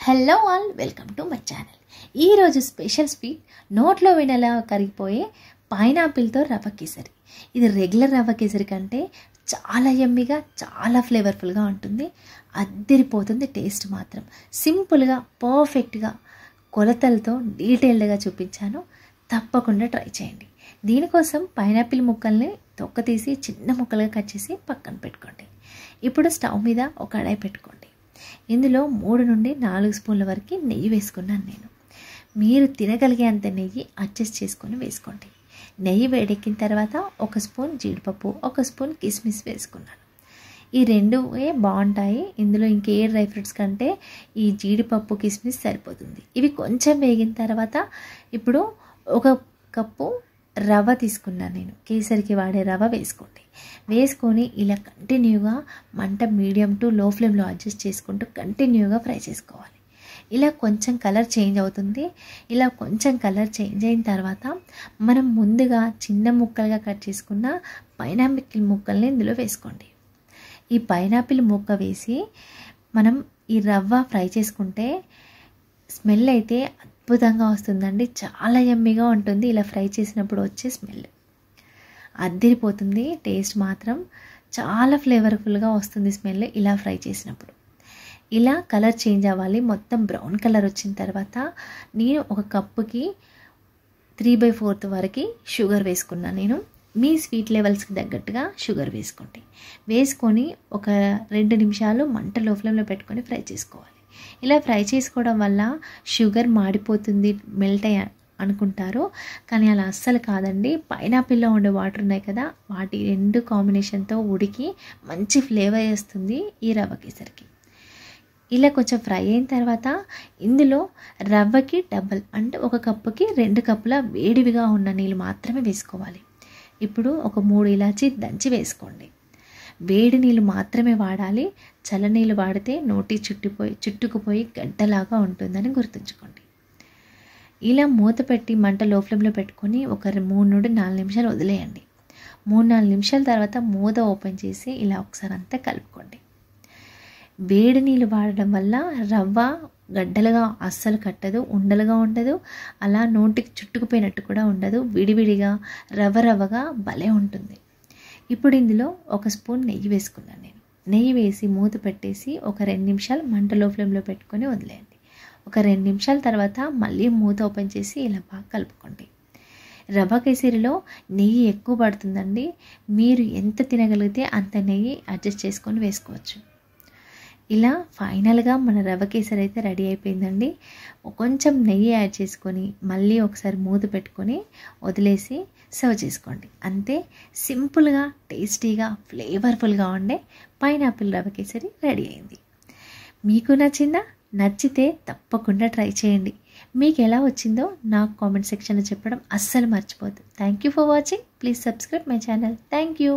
Hello all, welcome to my channel. ఈరోజు special sweet నోట్లో వినలా కరిగిపోయే పైనాపిల్తో రవ్వ కేసరి. ఇది రెగ్యులర్ రవ్వ కేసరి కంటే చాలా యమ్మీగా, చాలా ఫ్లేవర్ఫుల్గా ఉంటుంది. అద్దరిపోతుంది టేస్ట్ మాత్రం. సింపుల్గా, పర్ఫెక్ట్గా కొలతలతో డీటెయిల్డ్గా చూపించాను. తప్పకుండా ట్రై చేయండి. దీనికోసం పైనాపిల్ ముక్కల్ని తొక్క తీసి చిన్న ముక్కలుగా కట్ చేసి పక్కన పెట్టుకోండి. ఇప్పుడు స్టవ్ మీద ఒక కడాయి పెట్టుకోండి. ఇందులో 3 నుండి 4 స్పూన్ల వరకు నెయ్యి వేసుకున్నాను నేను. మీరు తినగలిగే అంత నెయ్యి అడ్జస్ట్ చేసుకొని వేసుకోండి. నెయ్యి వేడెక్కిన తర్వాత 1 స్పూన్ జీడిపప్పు, 1 స్పూన్ కిస్మిస్ వేసుకున్నాను. ఈ రెండువే బాగుంటాయి. ఇందులో ఇంకే డ్రై ఫ్రూట్స్ కంటే ఈ జీడిపప్పు, కిస్మిస్ సరిపోతుంది. ఇవి కొంచెం వేగిన తర్వాత ఇప్పుడు 1 కప్పు రవ్వ తీసుకున్నాను నేను. కేసరికి వాడే రవ్వ వేసుకోండి. వేసుకొని ఇలా కంటిన్యూగా మంట మీడియం టు లో ఫ్లేమ్లో అడ్జస్ట్ చేసుకుంటూ కంటిన్యూగా ఫ్రై చేసుకోవాలి. ఇలా కొంచెం కలర్ చేంజ్ అవుతుంది. ఇలా కొంచెం కలర్ చేంజ్ అయిన తర్వాత మనం ముందుగా చిన్న ముక్కలుగా కట్ చేసుకున్న పైనాపిల్ ముక్కల్ని ఇందులో వేసుకోండి. ఈ పైనాపిల్ ముక్క వేసి మనం ఈ రవ్వ ఫ్రై చేసుకుంటే స్మెల్ అయితే అద్భుతంగా వస్తుందండి. చాలా యమ్మీగా ఉంటుంది. ఇలా ఫ్రై చేసినప్పుడు వచ్చే స్మెల్ అద్దరిపోతుంది. టేస్ట్ మాత్రం చాలా ఫ్లేవర్ఫుల్గా వస్తుంది స్మెల్ ఇలా ఫ్రై చేసినప్పుడు. ఇలా కలర్ చేంజ్ అవ్వాలి. మొత్తం బ్రౌన్ కలర్ వచ్చిన తర్వాత నేను 1 కప్పుకి 3/4 వరకు షుగర్ వేసుకున్నాను నేను. మీ స్వీట్ లెవెల్స్కి తగ్గట్టుగా షుగర్ వేసుకోండి. వేసుకొని ఒక 2 నిమిషాలు మంట లో ఫ్లేమ్లో పెట్టుకొని ఫ్రై చేసుకోవాలి. ఇలా ఫ్రై చేసుకోవడం వల్ల షుగర్ మాడిపోతుంది, మెల్ట్ అయ్యి అనుకుంటారు. కానీ అలా అస్సలు కాదండి. పైనాపిల్లో ఉండే వాటర్ ఉన్నాయి కదా, వాటి 2 కాంబినేషన్తో ఉడికి మంచి ఫ్లేవర్ వస్తుంది ఈ రవ్వ కేసరికి. ఇలా కొంచెం ఫ్రై అయిన తర్వాత ఇందులో రవ్వకి డబల్ అంటే 1 కప్పుకి 2 కప్పుల వేడివిగా ఉన్న నీళ్ళు మాత్రమే వేసుకోవాలి. ఇప్పుడు ఒక 3 ఇలాచీ దంచి వేసుకోండి. వేడి నీళ్ళు మాత్రమే వాడాలి. చల్లనీళ్ళు వాడితే నోటి చుట్టుకుపోయి గడ్డలాగా ఉంటుందని గుర్తుంచుకోండి. ఇలా మూత పెట్టి మంట లో ఫ్లేమ్లో పెట్టుకొని ఒక 3 నుండి 4 నిమిషాలు వదిలేయండి. 3-4 నిమిషాల తర్వాత మూత ఓపెన్ చేసి ఇలా ఒకసారి అంతా కలుపుకోండి. వేడి నీళ్ళు వాడడం వల్ల రవ్వ గడ్డలుగా అస్సలు కట్టదు, ఉండలుగా ఉండదు, అలా నోటికి చుట్టుకుపోయినట్టు కూడా ఉండదు. విడివిడిగా రవ్వగా భలే ఉంటుంది. ఇప్పుడు ఇందులో 1 స్పూన్ నెయ్యి వేసుకున్నాను నేను. నెయ్యి వేసి మూత పెట్టేసి ఒక 2 నిమిషాలు మంట లో ఫ్లేమ్లో పెట్టుకొని వదిలేయండి. ఒక 2 నిమిషాల తర్వాత మళ్ళీ మూత ఓపెన్ చేసి ఇలా బాగా కలుపుకోండి. రవ్వ కేసరిలో నెయ్యి ఎక్కువ పడుతుందండి. మీరు ఎంత తినగలిగితే అంత నెయ్యి అడ్జస్ట్ చేసుకొని వేసుకోవచ్చు. ఇలా ఫైనల్గా మన రవ్వ కేసరి అయితే రెడీ అయిపోయిందండి. కొంచెం నెయ్యి యాడ్ చేసుకొని మళ్ళీ ఒకసారి మూత పెట్టుకొని వదిలేసి సర్వ్ చేసుకోండి. అంతే, సింపుల్గా, టేస్టీగా, ఫ్లేవర్ఫుల్గా ఉండే పైనాపిల్ రవ్వ కేసరి రెడీ అయింది. మీకు నచ్చిందా? నచ్చితే తప్పకుండా ట్రై చేయండి. మీకు ఎలా వచ్చిందో నాకు కామెంట్ సెక్షన్లో చెప్పడం అస్సలు మర్చిపోద్దు. Thank you for watching. Please subscribe my channel. Thank you.